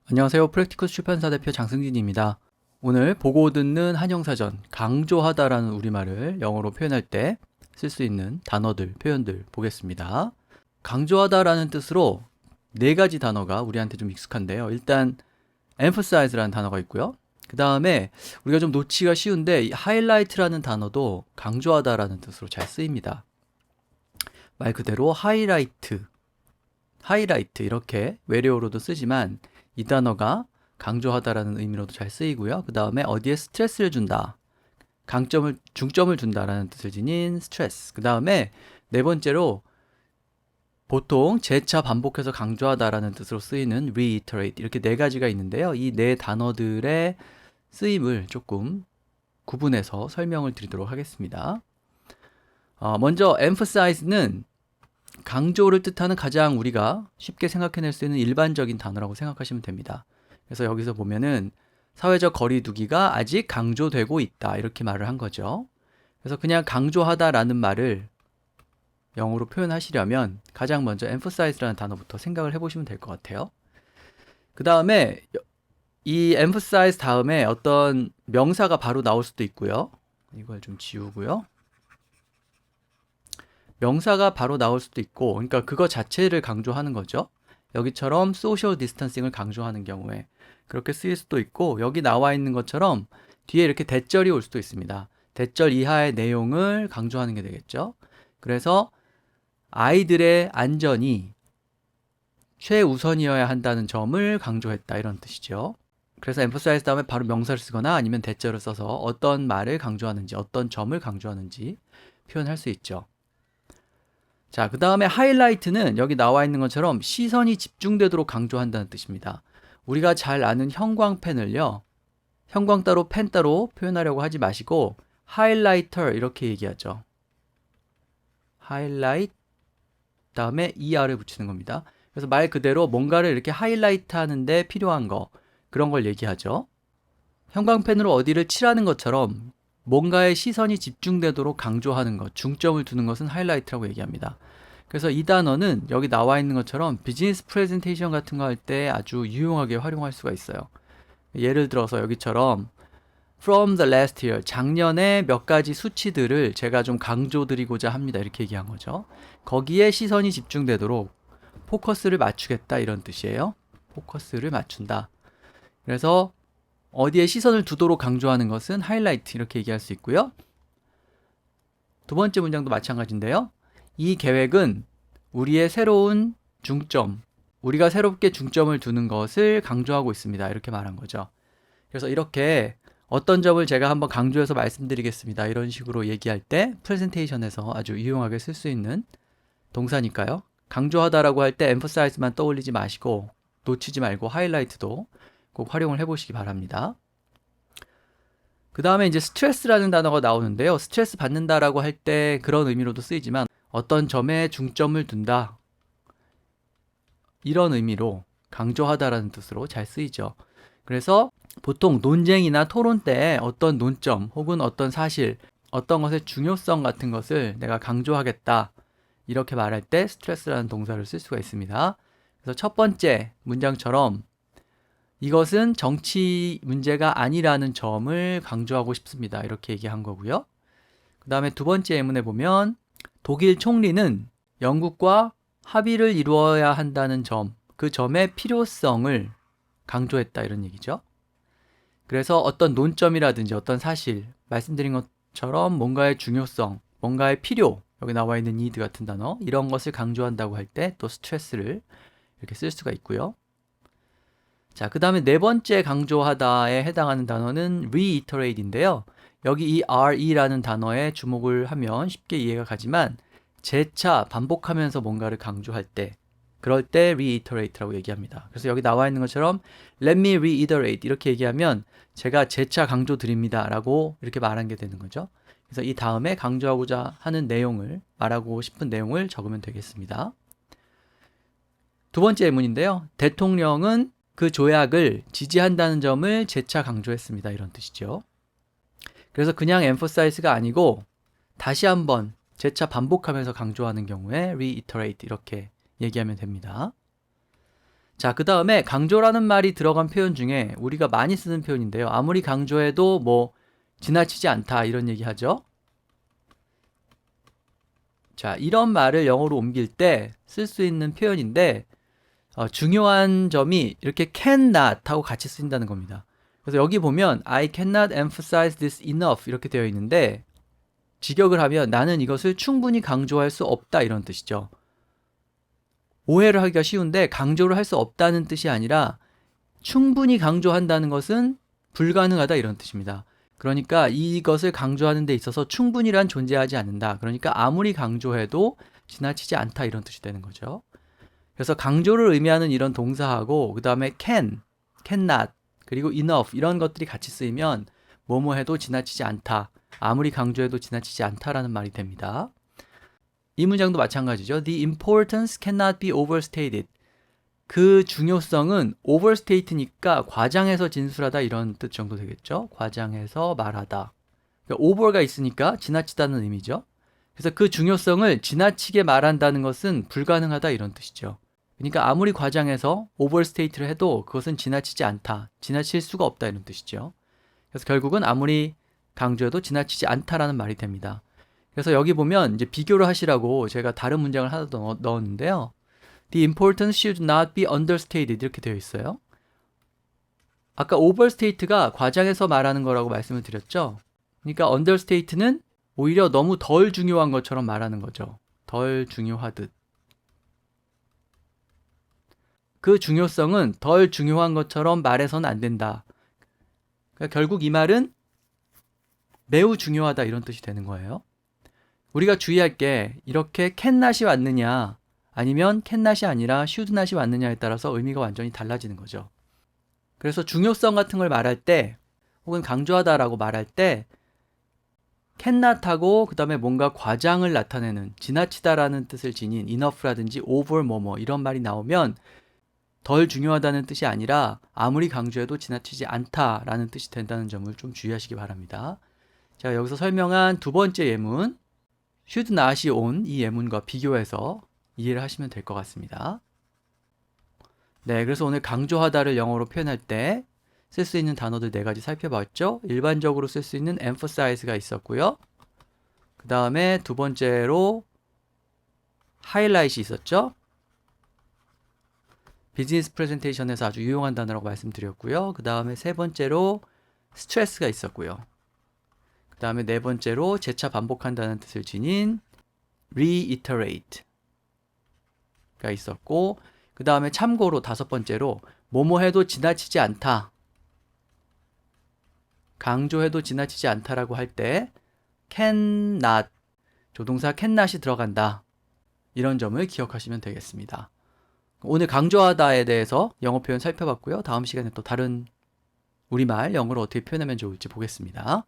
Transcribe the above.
안녕하세요. 프랙티컬 출판사 대표 장승진입니다. 오늘 보고 듣는 한영사전 강조하다라는 우리말을 영어로 표현할 때 쓸 수 있는 단어들, 표현들 보겠습니다. 강조하다라는 뜻으로 네 가지 단어가 우리한테 좀 익숙한데요. 일단 emphasize라는 단어가 있고요. 그 다음에 우리가 좀 놓치기가 쉬운데 이 highlight라는 단어도 강조하다라는 뜻으로 잘 쓰입니다. 말 그대로 하이라이트 이렇게 외래어로도 쓰지만 이 단어가 강조하다라는 의미로도 잘 쓰이고요. 그 다음에 어디에 스트레스를 준다, 중점을 둔다라는 뜻을 지닌 스트레스. 그 다음에 네 번째로 보통 재차 반복해서 강조하다라는 뜻으로 쓰이는 reiterate, 이렇게 네 가지가 있는데요. 이 네 단어들의 쓰임을 조금 구분해서 설명을 드리도록 하겠습니다. 먼저 emphasize는 강조를 뜻하는 가장 우리가 쉽게 생각해낼 수 있는 일반적인 단어라고 생각하시면 됩니다. 그래서 여기서 보면은 사회적 거리두기가 아직 강조되고 있다, 이렇게 말을 한 거죠. 그래서 그냥 강조하다라는 말을 영어로 표현하시려면 가장 먼저 emphasize라는 단어부터 생각을 해보시면 될 것 같아요. 그 다음에 이 emphasize 다음에 어떤 명사가 바로 나올 수도 있고요. 이걸 좀 지우고요. 명사가 바로 나올 수도 있고, 그러니까 그거 자체를 강조하는 거죠. 여기처럼 social distancing을 강조하는 경우에 그렇게 쓰일 수도 있고, 여기 나와 있는 것처럼 뒤에 이렇게 대절이 올 수도 있습니다. 대절 이하의 내용을 강조하는 게 되겠죠. 그래서 아이들의 안전이 최우선이어야 한다는 점을 강조했다, 이런 뜻이죠. 그래서 emphasize 다음에 바로 명사를 쓰거나 아니면 대절을 써서 어떤 말을 강조하는지, 어떤 점을 강조하는지 표현할 수 있죠. 자, 그 다음에 하이라이트는 여기 나와 있는 것처럼 시선이 집중되도록 강조한다는 뜻입니다. 우리가 잘 아는 형광펜을요, 형광 따로 펜 따로 표현하려고 하지 마시고 하이라이터 이렇게 얘기하죠. 하이라이트 다음에 ER을 붙이는 겁니다. 그래서 말 그대로 뭔가를 이렇게 하이라이트 하는데 필요한 거, 그런 걸 얘기하죠. 형광펜으로 어디를 칠하는 것처럼 뭔가의 시선이 집중되도록 강조하는 것, 중점을 두는 것은 하이라이트라고 얘기합니다. 그래서 이 단어는 여기 나와 있는 것처럼 비즈니스 프레젠테이션 같은 거 할 때 아주 유용하게 활용할 수가 있어요. 예를 들어서 여기처럼 from the last year, 작년에 몇 가지 수치들을 제가 좀 강조드리고자 합니다, 이렇게 얘기한 거죠. 거기에 시선이 집중되도록 포커스를 맞추겠다, 이런 뜻이에요. 포커스를 맞춘다. 그래서 어디에 시선을 두도록 강조하는 것은 하이라이트, 이렇게 얘기할 수 있고요. 두 번째 문장도 마찬가지인데요. 이 계획은 우리의 새로운 중점, 우리가 새롭게 중점을 두는 것을 강조하고 있습니다, 이렇게 말한 거죠. 그래서 이렇게 어떤 점을 제가 한번 강조해서 말씀드리겠습니다, 이런 식으로 얘기할 때 프레젠테이션에서 아주 유용하게 쓸 수 있는 동사니까요. 강조하다라고 할 때 emphasize만 떠올리지 마시고 놓치지 말고 하이라이트도 꼭 활용을 해보시기 바랍니다. 그 다음에 이제 스트레스라는 단어가 나오는데요. 스트레스 받는다라고 할 때 그런 의미로도 쓰이지만 어떤 점에 중점을 둔다, 이런 의미로 강조하다라는 뜻으로 잘 쓰이죠. 그래서 보통 논쟁이나 토론 때 어떤 논점 혹은 어떤 사실, 어떤 것의 중요성 같은 것을 내가 강조하겠다, 이렇게 말할 때 스트레스라는 동사를 쓸 수가 있습니다. 그래서 첫 번째 문장처럼 이것은 정치 문제가 아니라는 점을 강조하고 싶습니다, 이렇게 얘기한 거고요. 그 다음에 두 번째 예문에 보면 독일 총리는 영국과 합의를 이루어야 한다는 점, 그 점의 필요성을 강조했다, 이런 얘기죠. 그래서 어떤 논점이라든지 어떤 사실, 말씀드린 것처럼 뭔가의 중요성, 뭔가의 필요, 여기 나와 있는 need 같은 단어, 이런 것을 강조한다고 할 때 또 스트레스를 이렇게 쓸 수가 있고요. 자, 그 다음에 네 번째 강조하다에 해당하는 단어는 reiterate인데요. 여기 이 re라는 단어에 주목을 하면 쉽게 이해가 가지만 재차 반복하면서 뭔가를 강조할 때, 그럴 때 reiterate라고 얘기합니다. 그래서 여기 나와 있는 것처럼 let me reiterate 이렇게 얘기하면 제가 재차 강조드립니다 라고 이렇게 말한 게 되는 거죠. 그래서 이 다음에 강조하고자 하는 내용을, 말하고 싶은 내용을 적으면 되겠습니다. 두 번째 예문인데요. 대통령은 그 조약을 지지한다는 점을 재차 강조했습니다, 이런 뜻이죠. 그래서 그냥 emphasize가 아니고 다시 한번 재차 반복하면서 강조하는 경우에 reiterate 이렇게 얘기하면 됩니다. 자, 그 다음에 강조라는 말이 들어간 표현 중에 우리가 많이 쓰는 표현인데요. 아무리 강조해도 뭐 지나치지 않다 이런 얘기 하죠. 자, 이런 말을 영어로 옮길 때 쓸 수 있는 표현인데 중요한 점이 이렇게 cannot 하고 같이 쓰인다는 겁니다. 그래서 여기 보면 I cannot emphasize this enough 이렇게 되어 있는데 직역을 하면 나는 이것을 충분히 강조할 수 없다 이런 뜻이죠. 오해를 하기가 쉬운데 강조를 할 수 없다는 뜻이 아니라 충분히 강조한다는 것은 불가능하다 이런 뜻입니다. 그러니까 이것을 강조하는 데 있어서 충분히란 존재하지 않는다. 그러니까 아무리 강조해도 지나치지 않다 이런 뜻이 되는 거죠. 그래서 강조를 의미하는 이런 동사하고 그 다음에 cannot, 그리고 enough 이런 것들이 같이 쓰이면 뭐뭐 해도 지나치지 않다. 아무리 강조해도 지나치지 않다라는 말이 됩니다. 이 문장도 마찬가지죠. The importance cannot be overstated. 그 중요성은 overstate니까 과장해서 진술하다 이런 뜻 정도 되겠죠. 과장해서 말하다. 그러니까 over가 있으니까 지나치다는 의미죠. 그래서 그 중요성을 지나치게 말한다는 것은 불가능하다 이런 뜻이죠. 그러니까 아무리 과장해서 overstate를 해도 그것은 지나치지 않다. 지나칠 수가 없다 이런 뜻이죠. 그래서 결국은 아무리 강조해도 지나치지 않다라는 말이 됩니다. 그래서 여기 보면 이제 비교를 하시라고 제가 다른 문장을 하나 더 넣었는데요. The importance should not be understated 이렇게 되어 있어요. 아까 overstate가 과장해서 말하는 거라고 말씀을 드렸죠. 그러니까 understate는 오히려 너무 덜 중요한 것처럼 말하는 거죠. 덜 중요하듯. 그 중요성은 덜 중요한 것처럼 말해서는 안 된다. 그러니까 결국 이 말은 매우 중요하다 이런 뜻이 되는 거예요. 우리가 주의할 게 이렇게 cannot이 왔느냐 아니면 cannot이 아니라 should not이 왔느냐에 따라서 의미가 완전히 달라지는 거죠. 그래서 중요성 같은 걸 말할 때 혹은 강조하다라고 말할 때 cannot하고 그 다음에 뭔가 과장을 나타내는 지나치다라는 뜻을 지닌 enough라든지 over 뭐뭐 이런 말이 나오면 덜 중요하다는 뜻이 아니라 아무리 강조해도 지나치지 않다라는 뜻이 된다는 점을 좀 주의하시기 바랍니다. 제가 여기서 설명한 두 번째 예문 should not이 온 이 예문과 비교해서 이해를 하시면 될 것 같습니다. 네, 그래서 오늘 강조하다를 영어로 표현할 때 쓸 수 있는 단어들 4가지 살펴봤죠. 일반적으로 쓸 수 있는 emphasize가 있었고요. 그 다음에 두 번째로 highlight이 있었죠. 비즈니스 프레젠테이션에서 아주 유용한 단어라고 말씀드렸고요. 그 다음에 세 번째로 stress가 있었고요. 그 다음에 네 번째로 재차 반복한다는 뜻을 지닌 reiterate가 있었고, 그 다음에 참고로 다섯 번째로 뭐뭐 해도 지나치지 않다, 강조해도 지나치지 않다라고 할 때 cannot, 조동사 cannot이 들어간다. 이런 점을 기억하시면 되겠습니다. 오늘 강조하다에 대해서 영어 표현 살펴봤고요. 다음 시간에 또 다른 우리말 영어로 어떻게 표현하면 좋을지 보겠습니다.